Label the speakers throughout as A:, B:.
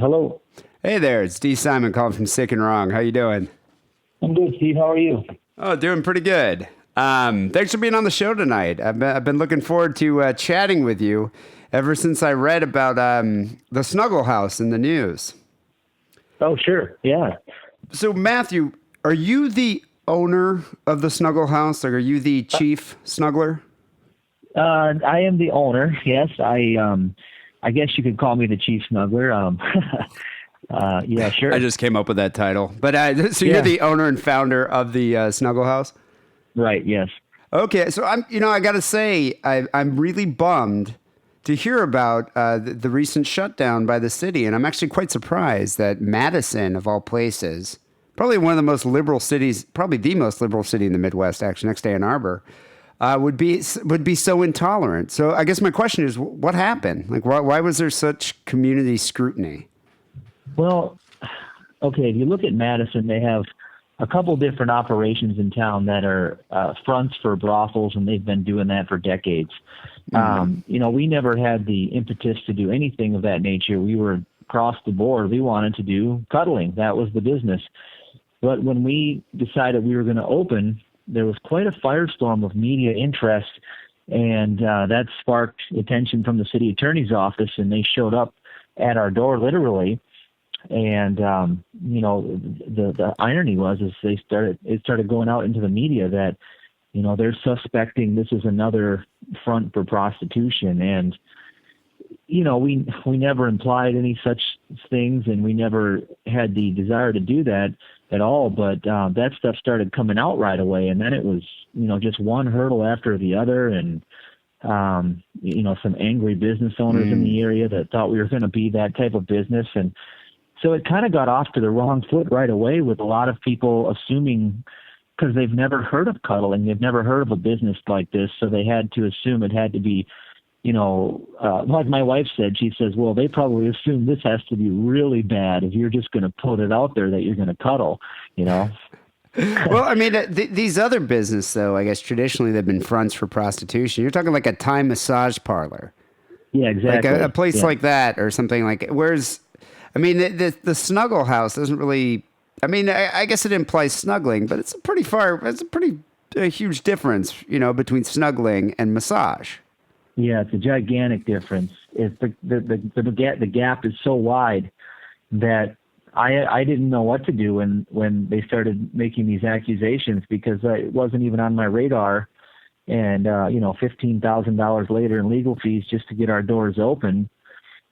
A: Hello.
B: Hey there, it's Dee Simon calling from Sick and Wrong. How you doing?
A: I'm good, Steve. How are you?
B: Oh, doing pretty good. Thanks for being on the show tonight. I've been looking forward to chatting with you ever since I read about the Snuggle House in the news.
A: Oh, sure. Yeah.
B: So, Matthew, are you the owner of the Snuggle House? Like, are you the chief snuggler?
A: I am the owner. Yes. I guess you could call me the chief snuggler. Yeah, sure.
B: I just came up with that title. But so
A: Yeah.
B: you're the owner and founder of the Snuggle House?
A: Right. Yes.
B: Okay, so I got to say, I'm really bummed to hear about the recent shutdown by the city, and I'm actually quite surprised that Madison, of all places, probably one of the most liberal cities, probably the most liberal city in the Midwest, actually, next to Ann Arbor, would be so intolerant. So I guess my question is, what happened? Like, why was there such community scrutiny?
A: Well, okay. If you look at Madison, they have a couple different operations in town that are fronts for brothels, and they've been doing that for decades. We never had the impetus to do anything of that nature. We were across the board. We wanted to do cuddling. That was the business. But when we decided we were going to open, there was quite a firestorm of media interest, and that sparked attention from the city attorney's office, and they showed up at our door literally. And the irony was it started going out into the media that they're suspecting this is another front for prostitution, and we never implied any such things, and we never had the desire to do that at all. But that stuff started coming out right away, and then it was just one hurdle after the other, and some angry business owners in the area that thought we were going to be that type of business. And so it kind of got off to the wrong foot right away, with a lot of people assuming, because they've never heard of cuddling, they've never heard of a business like this, so they had to assume it had to be, like my wife said, she says, well, they probably assume this has to be really bad if you're just going to put it out there that you're going to cuddle, Well,
B: I mean, these other businesses, though, I guess traditionally they've been fronts for prostitution. You're talking like a Thai massage parlor.
A: Yeah, exactly.
B: Like a place like that or something like it. Whereas, I mean, the Snuggle House doesn't really, I mean, I guess it implies snuggling, but it's a pretty huge difference, between snuggling and massage.
A: Yeah, it's a gigantic difference. It's the gap is so wide that I didn't know what to do when they started making these accusations, because it wasn't even on my radar. And $15,000 later in legal fees just to get our doors open.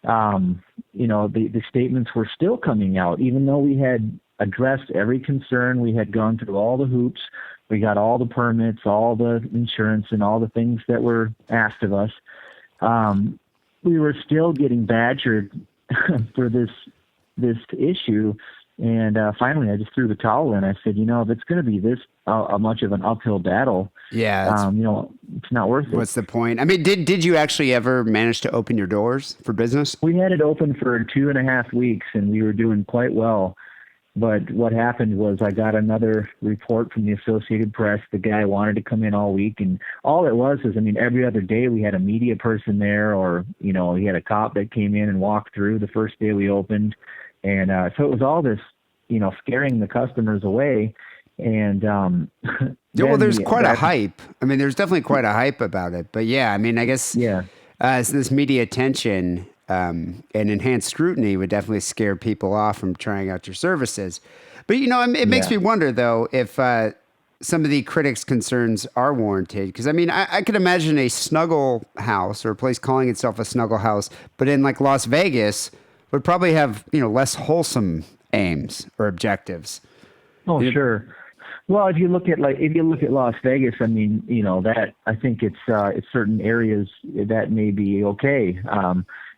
A: The statements were still coming out, even though we had addressed every concern. We had gone through all the hoops. We got all the permits, all the insurance, and all the things that were asked of us. We were still getting badgered for this issue. And finally, I just threw the towel in. I said, if it's going to be this much of an uphill battle, it's not worth it.
B: What's the point? I mean, did you actually ever manage to open your doors for business?
A: We had it open for 2.5 weeks, and we were doing quite well. But what happened was I got another report from the Associated Press. The guy wanted to come in all week, and all it was is, every other day we had a media person there, or, he had a cop that came in and walked through the first day we opened. And so it was all this, scaring the customers away. And
B: well, there's quite a hype. I mean, there's definitely quite a hype about it. But yeah, I mean, I guess this media attention and enhanced scrutiny would definitely scare people off from trying out your services. But, it makes me wonder, though, if some of the critics' concerns are warranted. Because, I could imagine a Snuggle House, or a place calling itself a Snuggle House, but in like Las Vegas would probably have, certain wholesome aims or objectives.
A: Oh, sure. Well, if you look at Las Vegas, that I think it's certain areas that may be okay.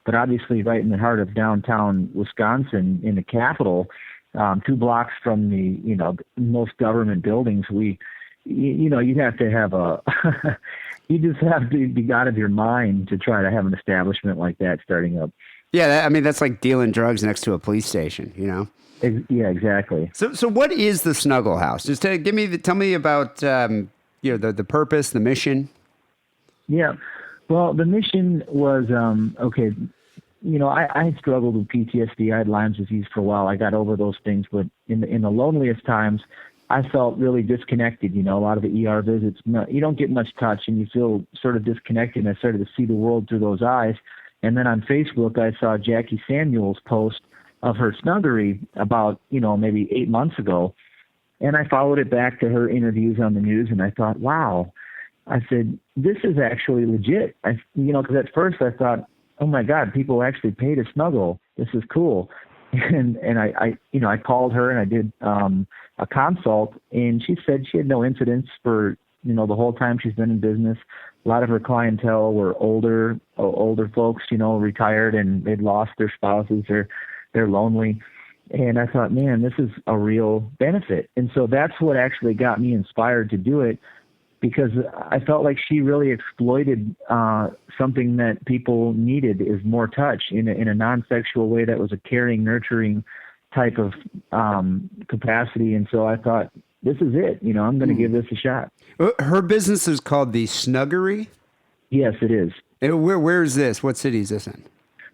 A: But obviously right in the heart of downtown Wisconsin, in the capital, 2 blocks from the, most government buildings, you'd have to have you just have to be out of your mind to try to have an establishment like that starting up.
B: Yeah, that's like dealing drugs next to a police station,
A: Yeah, exactly.
B: So what is the Snuggle House? Just tell me about the purpose, the mission.
A: Yeah, well, the mission was I had struggled with PTSD. I had Lyme's disease for a while. I got over those things, but in the loneliest times, I felt really disconnected. A lot of the ER visits, you don't get much touch, and you feel sort of disconnected. And I started to see the world through those eyes. And then on Facebook, I saw Jackie Samuel's post of her snuggery about, maybe 8 months ago. And I followed it back to her interviews on the news, and I thought, wow. I said, this is actually legit. Because at first I thought, oh my God, people actually pay to snuggle. This is cool. And I called her and I did a consult, and she said she had no incidents for, the whole time she's been in business. A lot of her clientele were older folks, retired, and they'd lost their spouses or they're lonely. And I thought, man, this is a real benefit. And so that's what actually got me inspired to do it, because I felt like she really exploited something that people needed, is more touch in a non-sexual way that was a caring, nurturing type of capacity. And so I thought, this is it. I'm going to give this a shot.
B: Her business is called the Snuggery?
A: Yes, it is.
B: And where is this? What city is this in?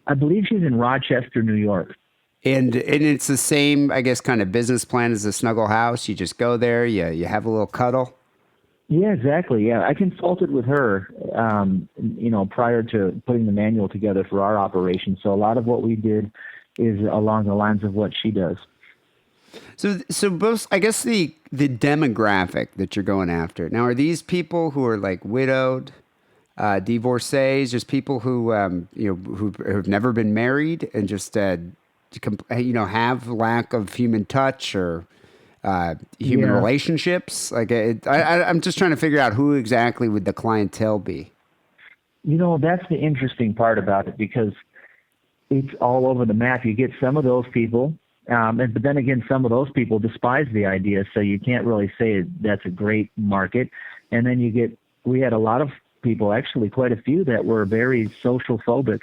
A: I believe she's in Rochester, New York.
B: And it's the same, I guess, kind of business plan as the Snuggle House. You just go there, you have a little cuddle.
A: Yeah, exactly. Yeah, I consulted with her, prior to putting the manual together for our operation. So a lot of what we did is along the lines of what she does.
B: So both, I guess, the demographic that you're going after now, are these people who are like widowed, divorcees, just people who who have never been married and just have lack of human touch or human relationships? Like I'm just trying to figure out who exactly would the clientele be.
A: That's the interesting part about it, because it's all over the map. You get some of those people, but then again, some of those people despise the idea, so you can't really say that's a great market. And then we had a lot of people, actually quite a few, that were very social phobic,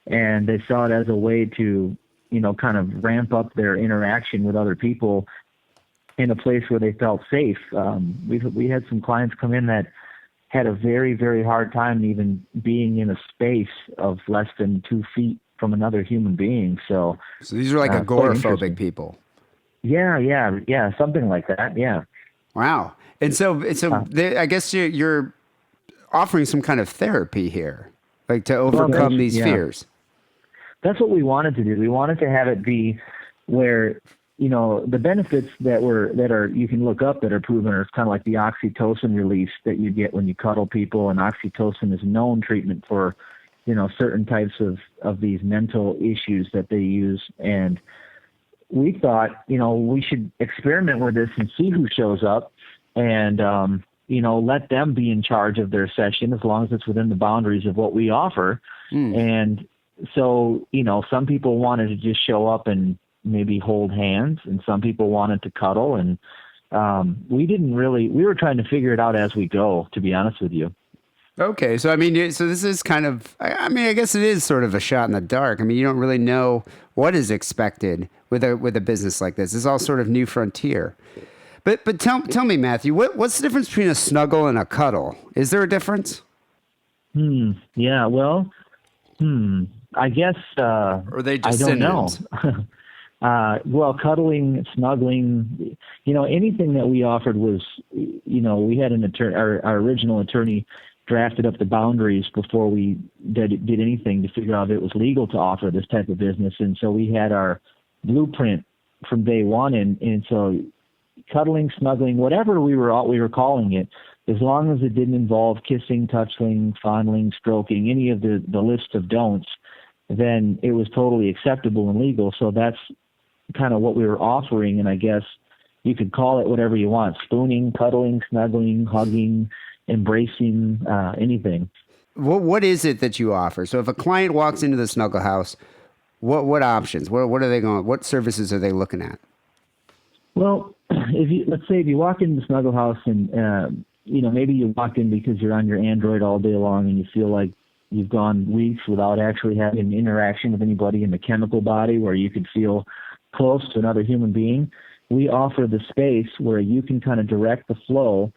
A: and they saw it as a way to, kind of ramp up their interaction with other people in a place where they felt safe. We had some clients come in that had a very, very hard time even being in a space of less than 2 feet from another human being. So
B: these are like agoraphobic people.
A: Yeah, something like that. Yeah.
B: Wow. And so I guess you're offering some kind of therapy here, like to overcome these fears.
A: That's what we wanted to do. We wanted to have it be where, the benefits that are you can look up that are proven are kind of like the oxytocin release that you get when you cuddle people. And oxytocin is known treatment for, certain types of these mental issues that they use. And we thought, we should experiment with this and see who shows up, and, let them be in charge of their session as long as it's within the boundaries of what we offer. And so, some people wanted to just show up and maybe hold hands, and some people wanted to cuddle. And we were trying to figure it out as we go, to be honest with you.
B: Okay. So, so this is kind of, I guess it is sort of a shot in the dark. You don't really know what is expected with a business like this. It's all sort of new frontier. But tell me, Matthew, what's the difference between a snuggle and a cuddle? Is there a difference?
A: Yeah, well, I guess,
B: or are they just
A: I don't
B: synonyms?
A: know. Well, cuddling, snuggling, anything that we offered was, we had an attorney, our original attorney drafted up the boundaries before we did anything to figure out if it was legal to offer this type of business. And so we had our blueprint from day one. And so cuddling, snuggling, whatever we were calling it, as long as it didn't involve kissing, touching, fondling, stroking, any of the list of don'ts, then it was totally acceptable and legal. So that's kind of what we were offering. And I guess you could call it whatever you want: spooning, cuddling, snuggling, hugging, embracing, anything.
B: What is it that you offer? So if a client walks into the Snuggle House, what options? What are they going? What services are they looking at?
A: Well, let's say if you walk into the Snuggle House and maybe you walked in because you're on your Android all day long and you feel like you've gone weeks without actually having an interaction with anybody in the chemical body where you could feel close to another human being. We offer the space where you can kind of direct the flow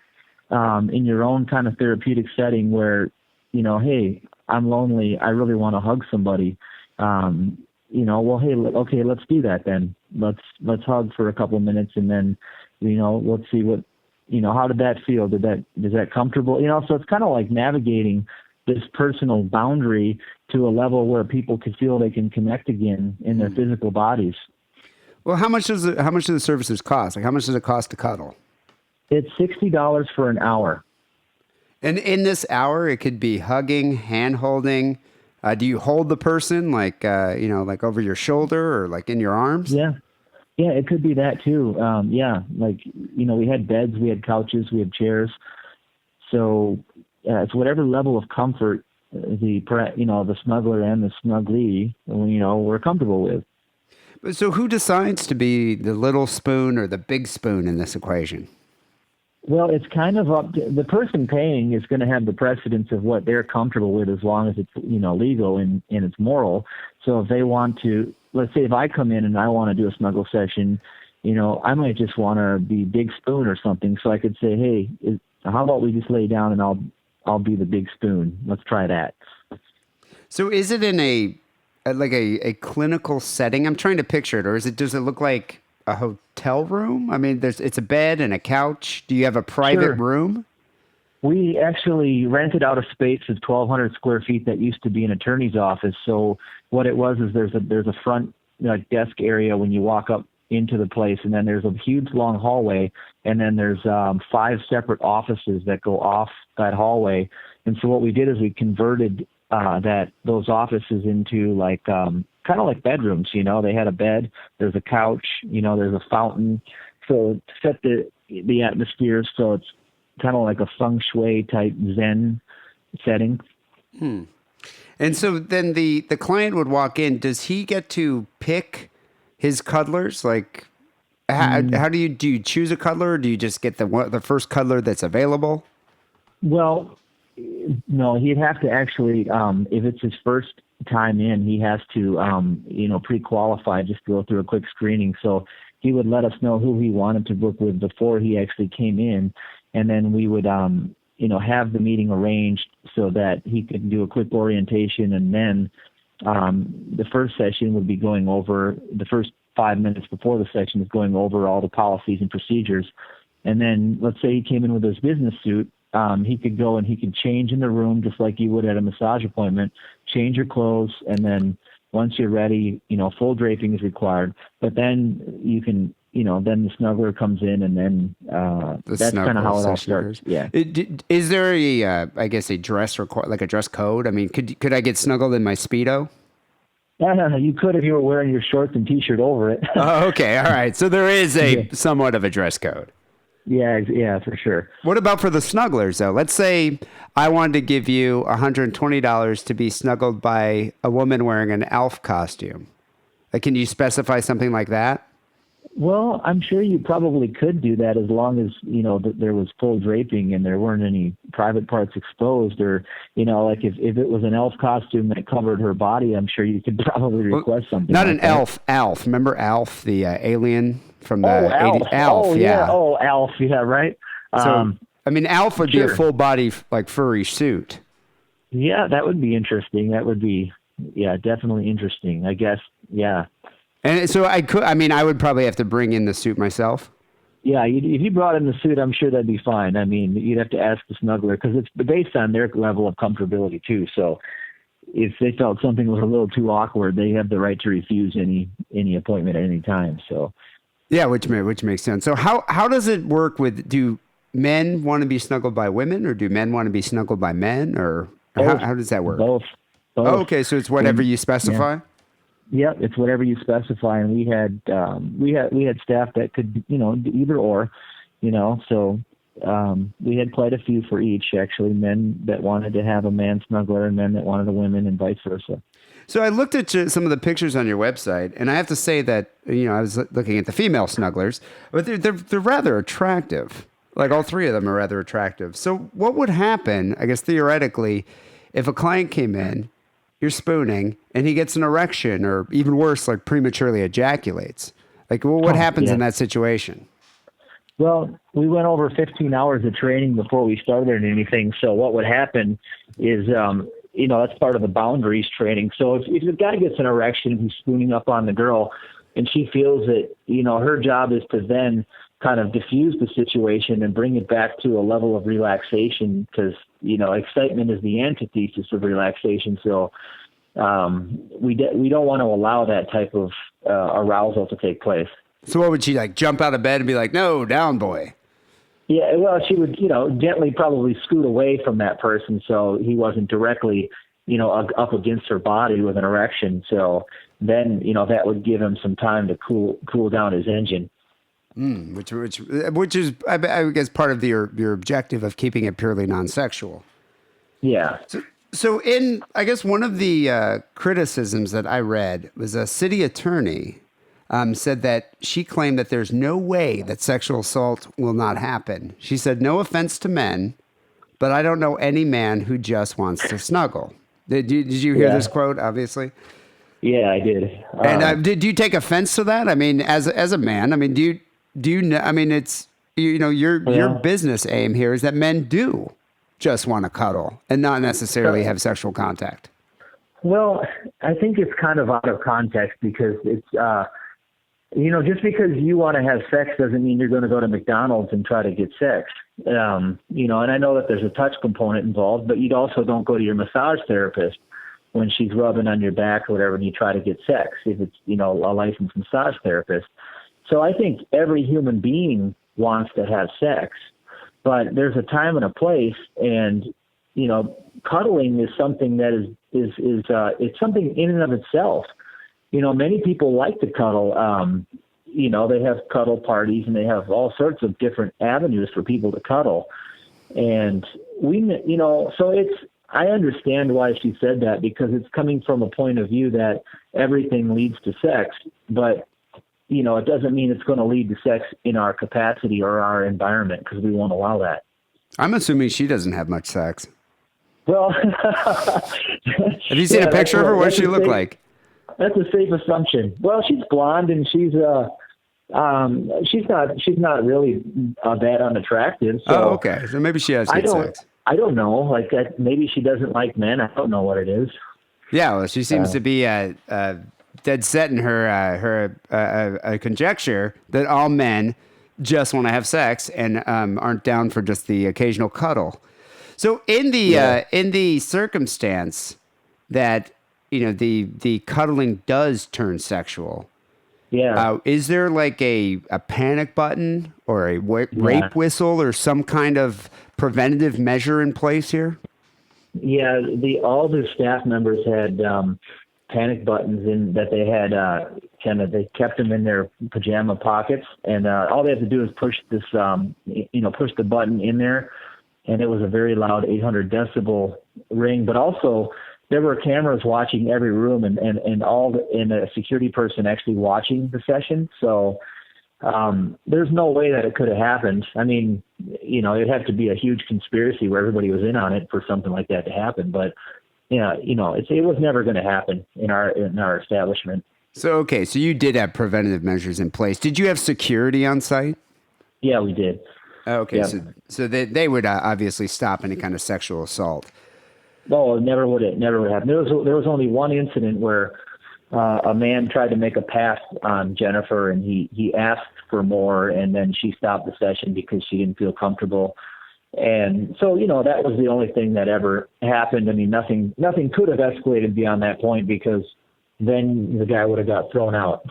A: in your own kind of therapeutic setting where, hey, I'm lonely, I really want to hug somebody. Well, hey, okay, let's do that then. Let's hug for a couple of minutes, and then, let's see what, how did that feel? Is that comfortable? So it's kind of like navigating this personal boundary to a level where people can feel they can connect again in their physical bodies.
B: Well, how much do the services cost? Like, how much does it cost to cuddle?
A: It's $60 for an hour.
B: And in this hour, it could be hugging, hand holding. Do you hold the person like over your shoulder or like in your arms?
A: Yeah, it could be that too. We had beds, we had couches, we had chairs. So it's whatever level of comfort the snuggler and the snuggly, we're comfortable with.
B: So who decides to be the little spoon or the big spoon in this equation?
A: Well, it's kind of up to the person paying is going to have the precedence of what they're comfortable with, as long as it's, legal and it's moral. So if they want to, let's say if I come in and I want to do a snuggle session, I might just want to be big spoon or something. So I could say, hey, how about we just lay down and I'll be the big spoon. Let's try that.
B: So is it in a clinical setting? I'm trying to picture it, or does it look like a hotel room? I mean, it's a bed and a couch. Do you have a private room?
A: We actually rented out a space of 1,200 square feet that used to be an attorney's office. So what it was is there's a front desk area when you walk up into the place, and then there's a huge long hallway, and then there's 5 separate offices that go off that hallway. And so what we did is we converted those offices into kind of like bedrooms. They had a bed, there's a couch, there's a fountain. So to set the atmosphere, so it's kind of like a feng shui type Zen setting.
B: And so then the client would walk in. Does he get to pick his cuddlers? Like, how do you choose a cuddler, or do you just get the first cuddler that's available?
A: Well, no, he'd have to actually, if it's his first time in, he has to, pre-qualify, just go through a quick screening. So he would let us know who he wanted to book with before he actually came in. And then we would, have the meeting arranged so that he could do a quick orientation. And then the first session would be going over, the first 5 minutes before the session is going over all the policies and procedures. And then let's say he came in with his business suit. He could go and he could change in the room just like you would at a massage appointment, change your clothes, and then once you're ready, full draping is required. But then you can, then the snuggler comes in, and then that's kind of how it all starts. Yeah.
B: Is there a dress like a dress code? I mean, could I get snuggled in my Speedo?
A: You could if you were wearing your shorts and T-shirt over it.
B: Oh, okay. All right. So there is somewhat of a dress code.
A: Yeah, for sure.
B: What about for the snugglers, though? Let's say I wanted to give you $120 to be snuggled by a woman wearing an elf costume. Can you specify something like that?
A: Well, I'm sure you probably could do that as long as, that there was full draping and there weren't any private parts exposed, or, like if it was an elf costume that covered her body, I'm sure you could probably request something.
B: Not like an elf, Alf. Remember Alf, the alien from the
A: Alf.
B: 80s? Alf, yeah.
A: Oh, Alf, yeah, right.
B: So, Alf would be a full body, like furry suit.
A: Yeah, that would be interesting. That would be, definitely interesting, I guess. Yeah.
B: And so I would probably have to bring in the suit myself.
A: Yeah, if you brought in the suit, I'm sure that'd be fine. I mean, you'd have to ask the snuggler because it's based on their level of comfortability too. So if they felt something was a little too awkward, they have the right to refuse any appointment at any time. So
B: yeah, which makes sense. So how does it work do men want to be snuggled by women, or do men want to be snuggled by men, or how does that work?
A: Both.
B: Oh, okay, so it's whatever you specify.
A: Yeah. Yep, it's whatever you specify, and we had staff that could either or, so we had quite a few for each, actually, men that wanted to have a man snuggler and men that wanted a woman, and vice versa. So
B: I looked at some of the pictures on your website, and I have to say that I was looking at the female snugglers, but they're rather attractive. Like all 3 of them are rather attractive. So what would happen, I guess theoretically, if a client came in, you're spooning, and he gets an erection, or even worse, like prematurely ejaculates? Like, well, what happens in that situation?
A: Well, we went over 15 hours of training before we started anything. So what would happen is that's part of the boundaries training. So if the guy gets an erection and he's spooning up on the girl and she feels that, her job is to then kind of diffuse the situation and bring it back to a level of relaxation, because, excitement is the antithesis of relaxation. So we don't want to allow that type of arousal to take place.
B: So what would she like, jump out of bed and be like, no, down, boy?
A: Yeah, well, she would, gently probably scoot away from that person so he wasn't directly, up against her body with an erection. So then, that would give him some time to cool down his engine.
B: Which is, I guess, part of your objective of keeping it purely non-sexual.
A: Yeah.
B: So in, I guess, one of the criticisms that I read was a city attorney said that she claimed that there's no way that sexual assault will not happen. She said, no offense to men, but I don't know any man who just wants to snuggle. Did you hear this quote, obviously?
A: Yeah, I did.
B: And did you take offense to that? I mean, as a man, I mean, do you know, I mean, it's, your business aim here is that men do just want to cuddle and not necessarily have sexual contact.
A: Well, I think it's kind of out of context, because it's, just because you want to have sex doesn't mean you're going to go to McDonald's and try to get sex. And I know that there's a touch component involved, but you also don't go to your massage therapist when she's rubbing on your back or whatever and you try to get sex, if it's, a licensed massage therapist. So I think every human being wants to have sex, but there's a time and a place, and, cuddling is something that is it's something in and of itself. Many people like to cuddle. They have cuddle parties and they have all sorts of different avenues for people to cuddle. And I understand why she said that, because it's coming from a point of view that everything leads to sex, but it doesn't mean it's going to lead to sex in our capacity or our environment, because we won't allow that.
B: I'm assuming she doesn't have much sex.
A: Well,
B: have you seen a picture of her? What does she look like?
A: That's a safe assumption. Well, she's blonde and she's not really that unattractive. So
B: oh, okay. So maybe she has good sex.
A: I don't know. Like, maybe she doesn't like men. I don't know what it is.
B: Yeah, well, she seems to be dead set in her conjecture that all men just want to have sex and aren't down for just the occasional cuddle. So in the circumstance that the cuddling does turn sexual, is there like a panic button or a rape whistle or some kind of preventative measure in place here?
A: Yeah, all the staff members had panic buttons in that they had they kept them in their pajama pockets, and all they have to do is push this push the button in there, and it was a very loud 800 decibel ring. But also there were cameras watching every room, and a security person actually watching the session. So there's no way that it could have happened. I mean, it'd have to be a huge conspiracy where everybody was in on it for something like that to happen. But it was never going to happen in our establishment.
B: So, okay. So you did have preventative measures in place. Did you have security on site?
A: Yeah, we did.
B: Okay. Yeah. So they would obviously stop any kind of sexual assault.
A: No, it never would happen. There was only one incident where a man tried to make a pass on Jennifer, and he asked for more, and then she stopped the session because she didn't feel comfortable. And so, that was the only thing that ever happened. I mean, nothing could have escalated beyond that point, because then the guy would have got thrown out.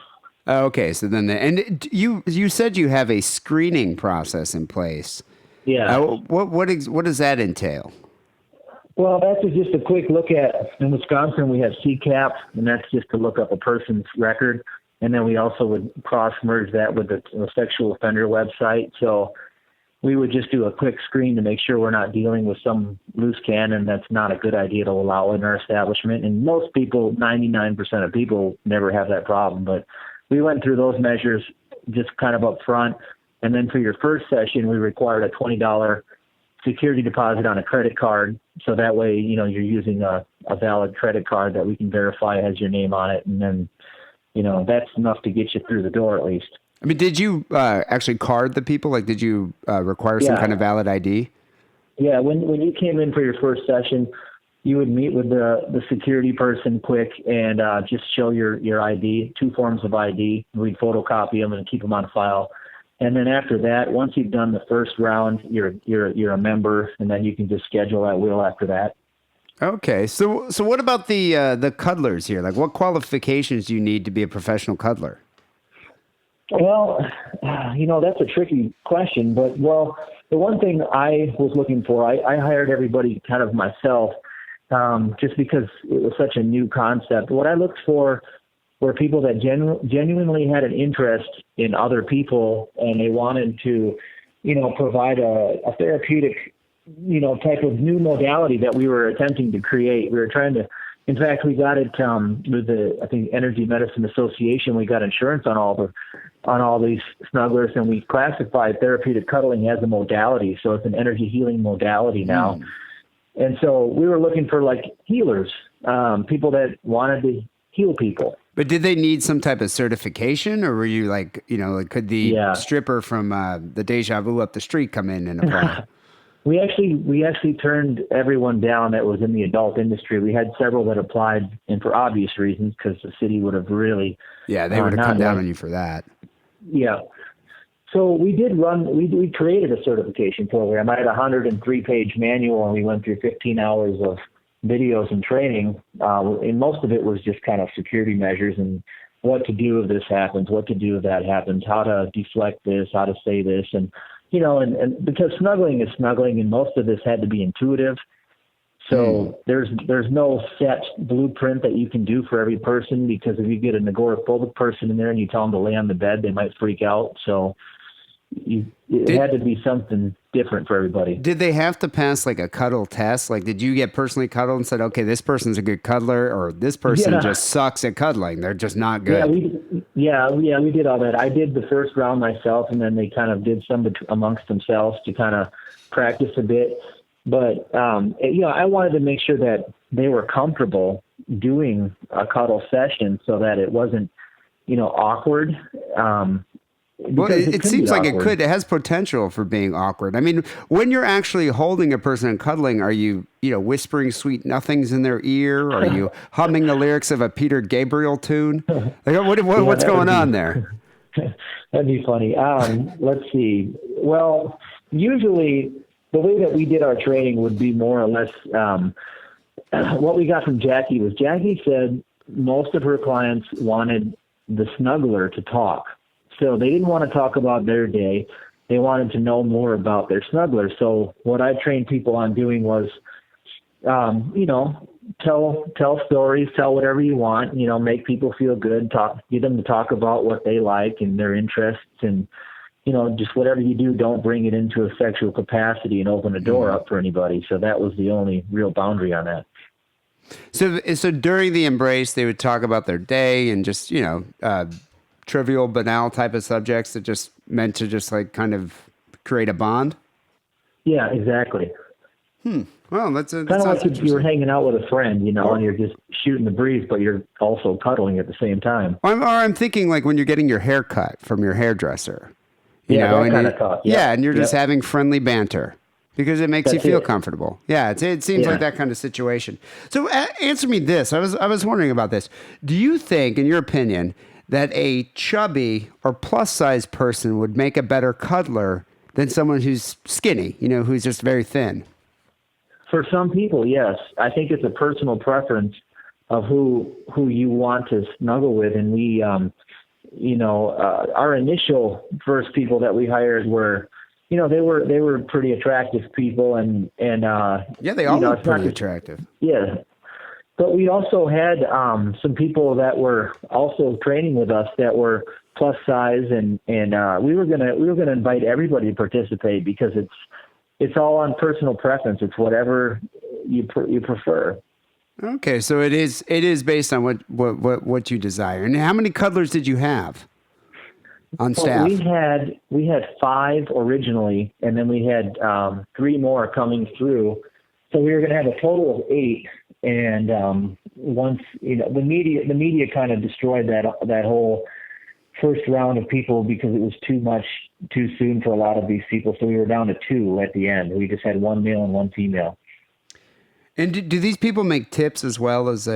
B: Okay. So then, and you said you have a screening process in place.
A: Yeah.
B: What does that entail?
A: Well, that's just a quick look at, in Wisconsin, we have CCAP, and that's just to look up a person's record. And then we also would cross-merge that with the sexual offender website. So we would just do a quick screen to make sure we're not dealing with some loose cannon that's not a good idea to allow in our establishment. And most people, 99% of people, never have that problem. But we went through those measures just kind of up front. And then for your first session, we required a $20 security deposit on a credit card. So that way, you're using a valid credit card that we can verify has your name on it. And then, that's enough to get you through the door at least.
B: I mean, did you actually card the people? Like, did you require some kind of valid ID?
A: Yeah, when you came in for your first session, you would meet with the security person quick and just show your ID, 2 forms of ID. We'd photocopy them and keep them on file. And then after that, once you've done the first round, you're a member, and then you can just schedule at will after that.
B: Okay, so what about the cuddlers here? Like, what qualifications do you need to be a professional cuddler?
A: Well, that's a tricky question, but the one thing I was looking for, I hired everybody kind of myself, just because it was such a new concept. What I looked for were people that genuinely had an interest in other people, and they wanted to, provide a therapeutic, type of new modality that we were attempting to create. We were trying to, in fact, we got it with the, I think, Energy Medicine Association. We got insurance on all these snugglers, and we classified therapeutic cuddling as a modality. So it's an energy healing modality now. And so we were looking for like healers, people that wanted to heal people.
B: But did they need some type of certification, or were you like, could the stripper from the Deja Vu up the street come in and apply?
A: We actually turned everyone down that was in the adult industry. We had several that applied, and for obvious reasons, because the city would have really
B: they would have come down on you for that.
A: Yeah. So we created a certification program. I had a 103-page manual, and we went through 15 hours of videos and training, and most of it was just kind of security measures and what to do if this happens, what to do if that happens, how to deflect this, how to say this, and because snuggling is snuggling, and most of this had to be intuitive. So there's no set blueprint that you can do for every person, because if you get an agoraphobic person in there and you tell them to lay on the bed, they might freak out. So it had to be something different for everybody.
B: Did they have to pass like a cuddle test? Like, did you get personally cuddled and said, okay, this person's a good cuddler, or this person just sucks at cuddling, they're just not good?
A: We did all that. I did the first round myself, and then they kind of did some amongst themselves to kind of practice a bit. But, I wanted to make sure that they were comfortable doing a cuddle session so that it wasn't, awkward.
B: Well, it seems like it has potential for being awkward. I mean, when you're actually holding a person and cuddling, are you, whispering sweet nothings in their ear? Are you humming the lyrics of a Peter Gabriel tune? Like, what's going on there?
A: That'd be funny. Let's see. Well, usually the way that we did our training would be more or less what we got from Jackie was Jackie said most of her clients wanted the snuggler to talk. So they didn't want to talk about their day. They wanted to know more about their snuggler. So what I trained people on doing was, tell stories, tell whatever you want, make people feel good, get them to talk about what they like and their interests, and, just whatever you do, don't bring it into a sexual capacity and open a door up for anybody. So that was the only real boundary on that.
B: So during the embrace, they would talk about their day and just, trivial, banal type of subjects that just meant to just like kind of create a bond? Yeah,
A: exactly.
B: Well, that's
A: kind of like if you were hanging out with a friend, and you're just shooting the breeze, but you're also cuddling at the same time.
B: Or I'm thinking like when you're getting your hair cut from your hairdresser.
A: That kind of talk.
B: Yeah, and you're just having friendly banter because it makes you feel comfortable. Yeah, it seems like that kind of situation. So answer me this. I was wondering about this. Do you think, in your opinion, that a chubby or plus-size person would make a better cuddler than someone who's skinny, who's just very thin?
A: For some people, yes. I think it's a personal preference of who you want to snuggle with. And we, our initial first people that we hired were, they were pretty attractive people. And
B: they all look pretty attractive.
A: Yeah. But we also had some people that were also training with us that were plus size, and we were gonna invite everybody to participate because it's all on personal preference. It's whatever you prefer.
B: Okay, so it is based on what you desire. And how many cuddlers did you have on staff?
A: We had 5 originally, and then we had 3 more coming through. So we were going to have a total of 8. And once the media kind of destroyed that whole first round of people because it was too soon for a lot of these people. So we were down to 2 at the end. We just had 1 male and 1 female.
B: And do these people make tips as well as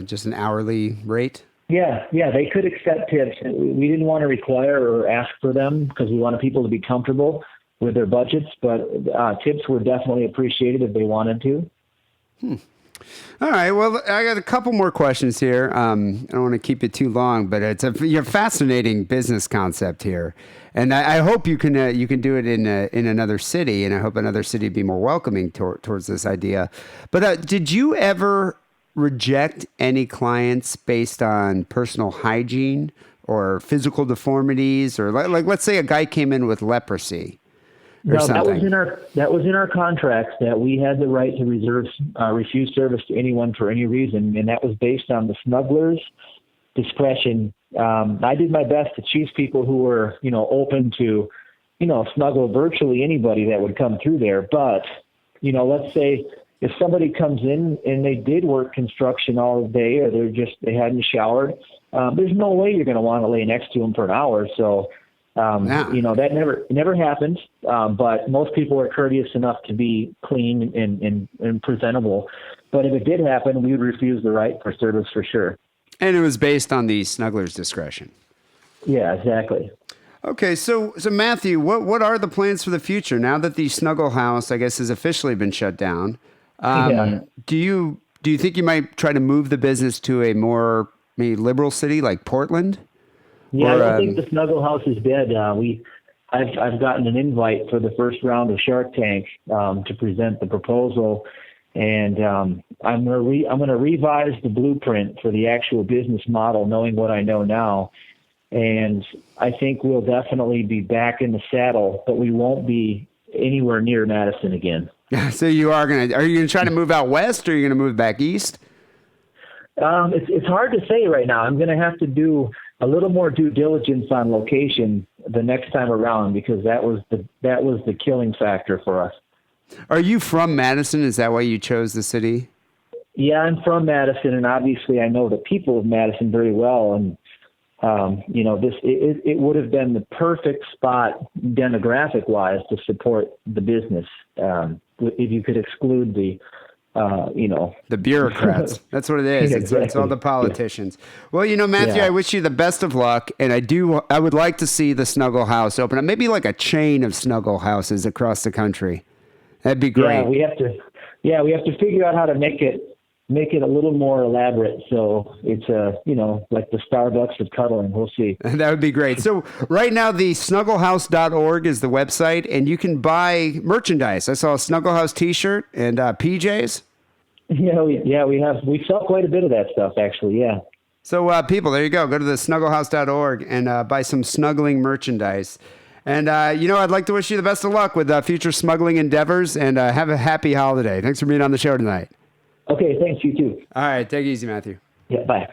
B: just an hourly rate?
A: Yeah, they could accept tips. We didn't want to require or ask for them because we wanted people to be comfortable with their budgets, but tips were definitely appreciated if they wanted to.
B: All right. Well, I got a couple more questions here. I don't want to keep it too long, but it's a fascinating business concept here, and I hope you can do it in another city, and I hope another city be more welcoming towards this idea. But did you ever reject any clients based on personal hygiene or physical deformities, or like let's say a guy came in with leprosy?
A: No, that was in our contracts that we had the right to refuse service to anyone for any reason, and that was based on the snuggler's discretion. I did my best to choose people who were, open to, snuggle virtually anybody that would come through there. But, let's say if somebody comes in and they did work construction all day, or they hadn't showered, there's no way you're going to want to lay next to them for an hour. So. That never happened, but most people are courteous enough to be clean and presentable. But if it did happen, we would refuse the right for service for sure.
B: And it was based on the snuggler's discretion.
A: Yeah, exactly.
B: Okay, so Matthew, what are the plans for the future now that the Snuggle House, I guess, has officially been shut down? Do you think you might try to move the business to a more maybe liberal city like Portland?
A: Yeah, I don't think the Snuggle House is dead. I've gotten an invite for the first round of Shark Tank to present the proposal, and I'm going to revise the blueprint for the actual business model, knowing what I know now. And I think we'll definitely be back in the saddle, but we won't be anywhere near Madison again.
B: So are you going to try to move out west, or are you going to move back east?
A: It's hard to say right now. I'm going to have to do a little more due diligence on location the next time around, because that was the killing factor for us.
B: Are you from Madison? Is that why you chose the city?
A: Yeah, I'm from Madison, and obviously I know the people of Madison very well. And it would have been the perfect spot demographic-wise to support the business if you could exclude the
B: bureaucrats. That's what it is.
A: Yeah,
B: exactly. It's all the politicians. Well, Matthew, I wish you the best of luck. And I would like to see the Snuggle House open up, maybe like a chain of Snuggle Houses across the country. That'd be great.
A: Yeah, we have to figure out how to make it a little more elaborate. So it's like the Starbucks of cuddling. We'll see.
B: That would be great. So right now, the snugglehouse.org is the website, and you can buy merchandise. I saw a Snuggle House t-shirt and PJs. We sell quite a bit of that stuff, actually. Yeah. So people, there you go. Go to the snugglehouse.org and buy some snuggling merchandise. And, I'd like to wish you the best of luck with future smuggling endeavors, and have a happy holiday. Thanks for being on the show tonight.
A: Okay, thanks. You too.
B: All right. Take it easy, Matthew.
A: Yeah, bye.